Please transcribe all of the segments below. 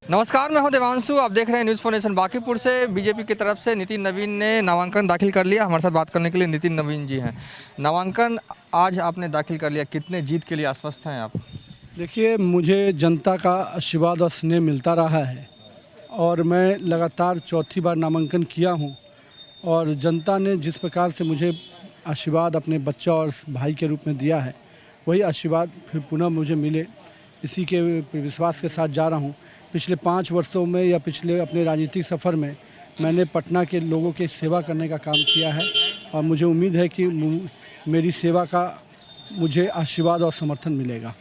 नमस्कार, मैं हूं देवांशु। आप देख रहे हैं न्यूज़ फॉर नेशन। बांकीपुर से बीजेपी की तरफ से नितिन नवीन ने नामांकन दाखिल कर लिया। हमारे साथ बात करने के लिए नितिन नवीन जी हैं। नामांकन आज आपने दाखिल कर लिया, कितने जीत के लिए आश्वस्त हैं आप? देखिए, मुझे जनता का आशीर्वाद और स्नेह मिलता रहा है और मैं लगातार चौथी बार नामांकन किया हूं और जनता ने जिस प्रकार से मुझे आशीर्वाद अपने बच्चा और भाई के रूप में दिया है, वही आशीर्वाद फिर पुनः मुझे मिले, इसी के विश्वास के साथ जा रहा हूं। पिछले 5 वर्षों में या पिछले अपने राजनीतिक सफ़र में मैंने पटना के लोगों की सेवा करने का काम किया है और मुझे उम्मीद है कि मेरी सेवा का मुझे आशीर्वाद और समर्थन मिलेगा।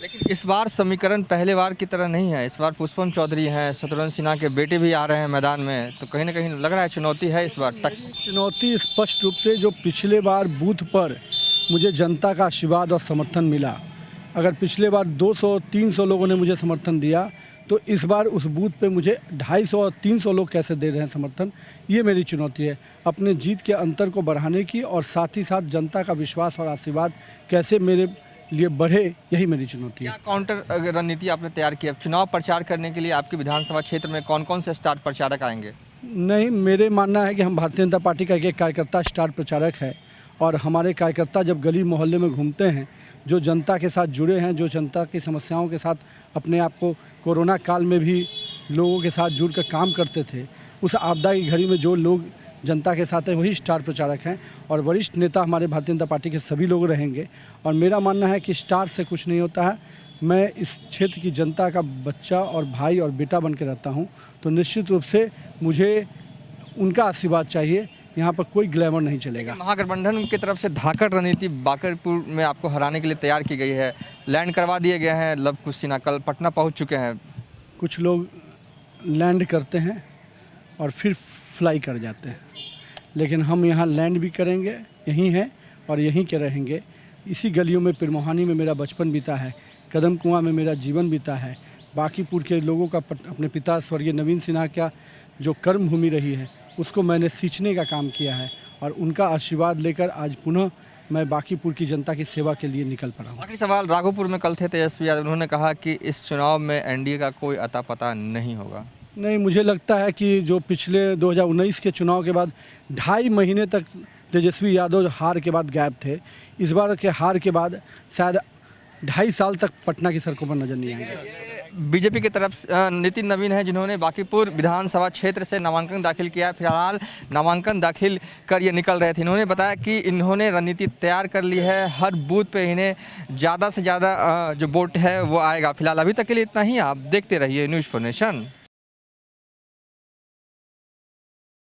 लेकिन इस बार समीकरण पहले बार की तरह नहीं है। इस बार पुष्पम चौधरी हैं, शत्रुघ्न सिन्हा के बेटे भी आ रहे हैं मैदान में, तो कहीं ना कहीं लग रहा है चुनौती है इस बार। चुनौती स्पष्ट रूप से जो पिछले बार बूथ पर मुझे जनता का आशीर्वाद और समर्थन मिला, अगर पिछले बार 200-300 लोगों ने मुझे समर्थन दिया, तो इस बार उस बूथ पे मुझे 250 और 300 लोग कैसे दे रहे हैं समर्थन, ये मेरी चुनौती है। अपने जीत के अंतर को बढ़ाने की और साथ ही साथ जनता का विश्वास और आशीर्वाद कैसे मेरे लिए बढ़े, यही मेरी चुनौती है। क्या काउंटर रणनीति आपने तैयार की है? चुनाव प्रचार करने के लिए आपके विधानसभा क्षेत्र में कौन कौन से स्टार प्रचारक आएंगे? नहीं, मेरे मानना है कि हम भारतीय जनता पार्टी का एक कार्यकर्ता स्टार प्रचारक है और हमारे कार्यकर्ता जब गली मोहल्ले में घूमते हैं, जो जनता के साथ जुड़े हैं, जो जनता की समस्याओं के साथ अपने आप को कोरोना काल में भी लोगों के साथ जुड़कर काम करते थे, उस आपदा की घड़ी में जो लोग जनता के साथ हैं वही स्टार प्रचारक हैं और वरिष्ठ नेता हमारे भारतीय जनता पार्टी के सभी लोग रहेंगे। और मेरा मानना है कि स्टार से कुछ नहीं होता है। मैं इस क्षेत्र की जनता का बच्चा और भाई और बेटा बन के रहता हूँ, तो निश्चित रूप से मुझे उनका आशीर्वाद चाहिए। यहाँ पर कोई ग्लैमर नहीं चलेगा। महागठबंधन की तरफ से धाकड़ रणनीति बांकीपुर में आपको हराने के लिए तैयार की गई है। लैंड करवा दिए गए हैं। लव कुश सिन्हा कल पटना पहुंच चुके हैं। कुछ लोग लैंड करते हैं और फिर फ्लाई कर जाते हैं, लेकिन हम यहाँ लैंड भी करेंगे, यहीं हैं और यहीं के रहेंगे। इसी गलियों में, पिरमोहानी में मेरा बचपन बीता है, कदम कुआं में मेरा जीवन बीता है। बांकीपुर के लोगों का अपने पिता स्वर्गीय नवीन सिन्हा का जो कर्म भूमि रही है, उसको मैंने सींचने का काम किया है और उनका आशीर्वाद लेकर आज पुनः मैं बांकीपुर की जनता की सेवा के लिए निकल पड़ा हूँ। आखिरी सवाल, राघोपुर में कल थे तेजस्वी यादव, उन्होंने कहा कि इस चुनाव में एनडीए का कोई अता पता नहीं होगा। नहीं, मुझे लगता है कि जो पिछले 2019 के चुनाव के बाद 2.5 महीने तक तेजस्वी यादव हार के बाद गायब थे, इस बार के हार के बाद शायद 2.5 साल तक पटना की सड़कों पर नजर नहीं आएंगे। बीजेपी की तरफ नितिन नवीन है, जिन्होंने बांकीपुर विधानसभा क्षेत्र से नामांकन दाखिल किया। फिलहाल नामांकन दाखिल कर ये निकल रहे थे। इन्होंने बताया कि इन्होंने रणनीति तैयार कर ली है। हर बूथ पे इन्हें ज़्यादा से ज़्यादा जो वोट है वो आएगा। फिलहाल अभी तक के लिए इतना ही। आप देखते रहिए न्यूज़ फॉर नेशन।